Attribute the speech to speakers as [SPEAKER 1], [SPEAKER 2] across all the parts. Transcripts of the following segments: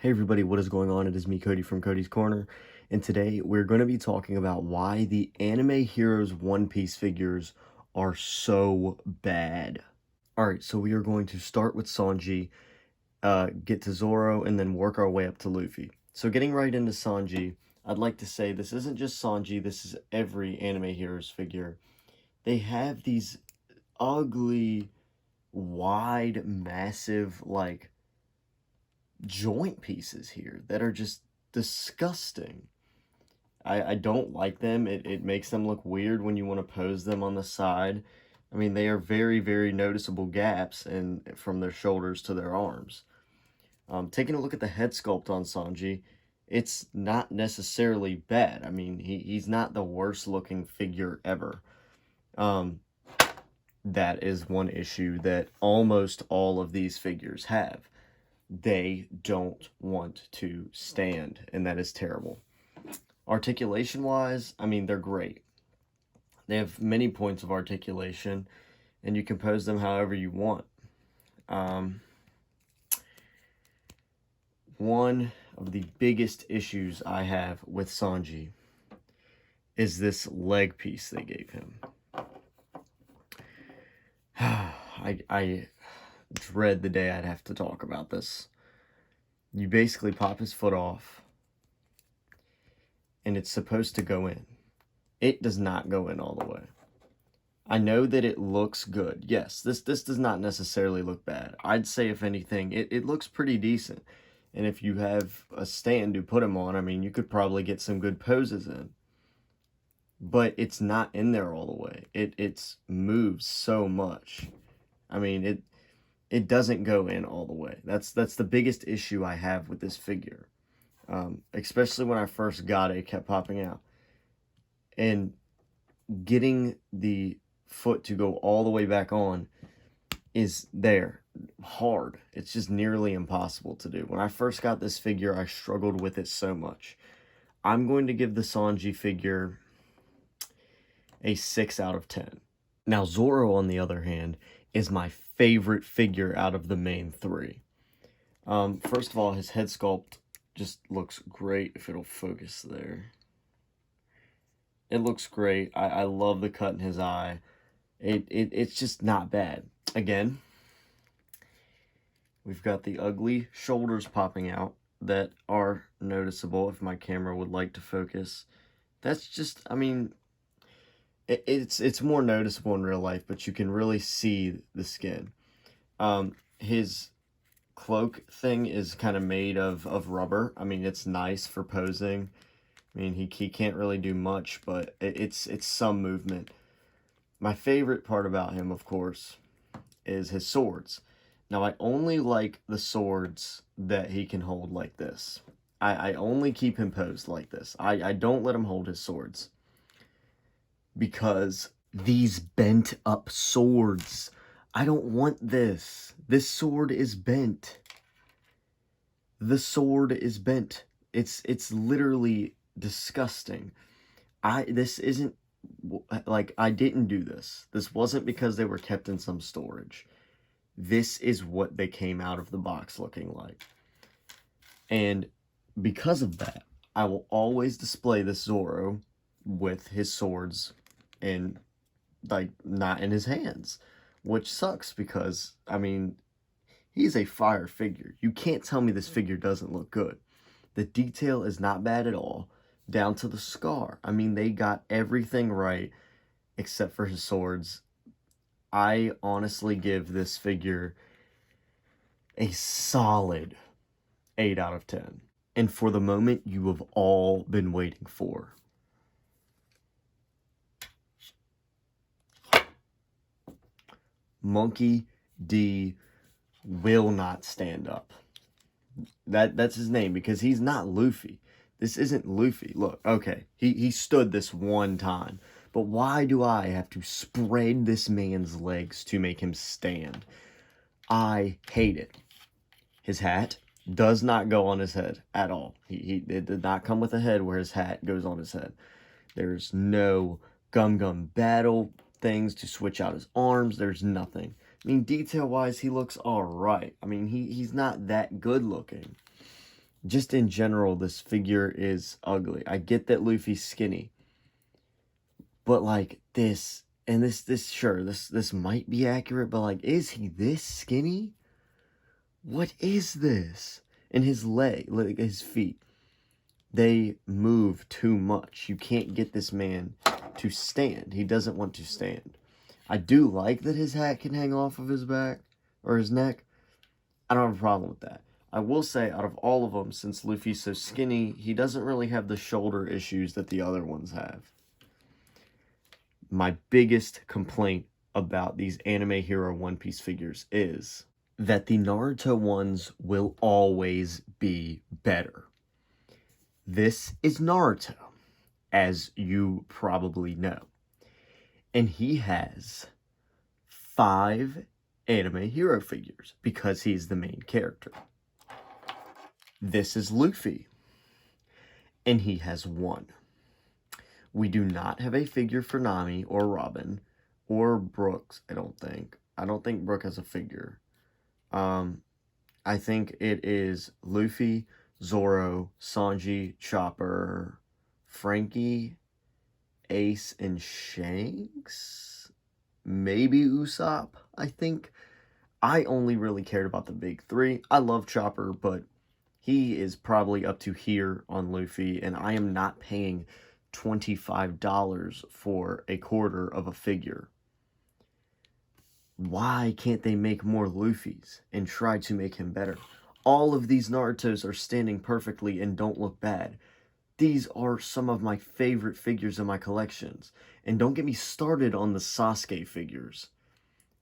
[SPEAKER 1] Hey everybody, what is going on? It is me, Cody from Cody's Corner, and today we're going to be talking about why the Anime Heroes One Piece figures are so bad. Alright, so we are going to start with Sanji, get to Zorro, and then work our way up to Luffy. So getting right into Sanji, I'd like to say this isn't just Sanji, this is every Anime Heroes figure. They have these ugly, wide, massive, joint pieces here that are just disgusting. I don't like them. It makes them look weird when you want to pose them on the side. I mean, they are very, very noticeable gaps from their shoulders to their arms. Taking a look at the head sculpt on Sanji, it's not necessarily bad. I mean, he's not the worst looking figure ever. That is one issue that almost all of these figures have. They don't want to stand, and that is terrible. Articulation-wise, I mean, they're great. They have many points of articulation, and you can pose them however you want. One of the biggest issues I have with Sanji is this leg piece they gave him. I dread the day I'd have to talk about this. You basically pop his foot off, and it's supposed to go in. It does not go in all the way. I know that it looks good. Yes, this does not necessarily look bad. I'd say, if anything, it looks pretty decent. And if you have a stand to put him on, I mean, you could probably get some good poses in. But it's not in there all the way. It moves so much. I mean, it doesn't go in all the way. That's the biggest issue I have with this figure. Especially when I first got it kept popping out. And getting the foot to go all the way back on is hard. It's just nearly impossible to do. When I first got this figure, I struggled with it so much. I'm going to give the Sanji figure a 6 out of 10. Now, Zorro, on the other hand, is my favorite figure out of the main three. First of all, his head sculpt just looks great, if it'll focus there. It looks great. I love the cut in his eye. It's just not bad. Again, we've got the ugly shoulders popping out that are noticeable, if my camera would like to focus. That's just, I mean, it's more noticeable in real life, but you can really see the skin. His cloak thing is kind of made of rubber. I mean, it's nice for posing. I mean, he can't really do much, but it's some movement. My favorite part about him, of course, is his swords. Now, I only like the swords that he can hold like this. I only keep him posed like this. I don't let him hold his swords. Because these bent up swords, I don't want this. This sword is bent. The sword is bent. It's literally disgusting. This isn't, like, I didn't do this. This wasn't because they were kept in some storage. This is what they came out of the box looking like. And because of that, I will always display this Zorro with his swords and, like, not in his hands, which sucks because, I mean, he's a fire figure. You can't tell me this figure doesn't look good. The detail is not bad at all, down to the scar. I mean, they got everything right except for his swords. I honestly give this figure a solid 8 out of 10. And for the moment you have all been waiting for. Monkey D will not stand up. That's his name, because he's not Luffy. This isn't Luffy. Look, okay, he stood this one time. But why do I have to spread this man's legs to make him stand? I hate it. His hat does not go on his head at all. It did not come with a head where his hat goes on his head. There's no gum battle things to switch out his arms. There's nothing. mean, detail-wise, he looks alright. I mean, he's not that good looking. just in general, this figure is ugly. I get that Luffy's skinny, but like this, and sure, this might be accurate, but like, is he this skinny? What is this? And his leg, like his feet, they move too much. You can't get this man to stand. He doesn't want to stand. I do like that his hat can hang off of his back or his neck. I don't have a problem with that. I will say, out of all of them, since Luffy's so skinny, he doesn't really have the shoulder issues that the other ones have. My biggest complaint about these anime hero One Piece figures is that the Naruto ones will always be better. This is Naruto, as you probably know. And he has 5 anime hero figures because he's the main character. This is Luffy, and he has 1. We do not have a figure for Nami or Robin or Brooks, I don't think. I don't think Brooke has a figure. I think it is Luffy, Zorro, Sanji, Chopper, Frankie, Ace, and Shanks? Maybe Usopp, I think. I only really cared about the big 3. I love Chopper, but he is probably up to here on Luffy, and I am not paying $25 for a quarter of a figure. Why can't they make more Luffys and try to make him better? All of these Narutos are standing perfectly and don't look bad. These are some of my favorite figures in my collections. And don't get me started on the Sasuke figures.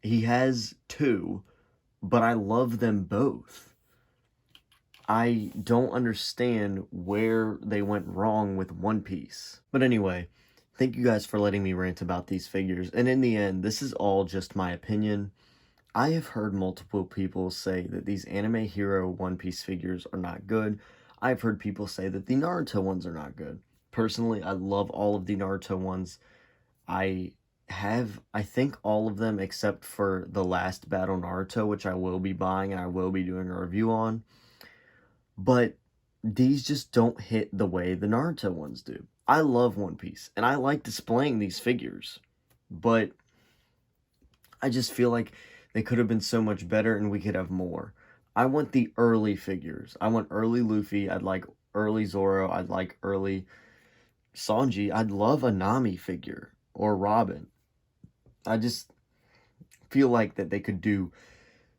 [SPEAKER 1] He has 2, but I love them both. I don't understand where they went wrong with One Piece. But anyway, thank you guys for letting me rant about these figures. And in the end, this is all just my opinion. I have heard multiple people say that these anime hero One Piece figures are not good. I've heard people say that the Naruto ones are not good. Personally, I love all of the Naruto ones. I think, all of them except for the last Battle Naruto, which I will be buying and I will be doing a review on. But these just don't hit the way the Naruto ones do. I love One Piece, and I like displaying these figures, but I just feel like they could have been so much better and we could have more. I want the early figures. I want early Luffy. I'd like early Zorro. I'd like early Sanji. I'd love a Nami figure or Robin. I just feel like that they could do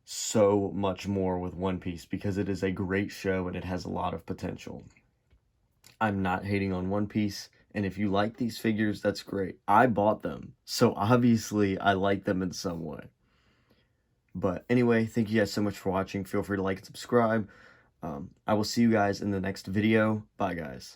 [SPEAKER 1] so much more with One Piece because it is a great show and it has a lot of potential. I'm not hating on One Piece, and if you like these figures, that's great. I bought them, so obviously I like them in some way. But anyway, thank you guys so much for watching. Feel free to like and subscribe. I will see you guys in the next video. Bye, guys.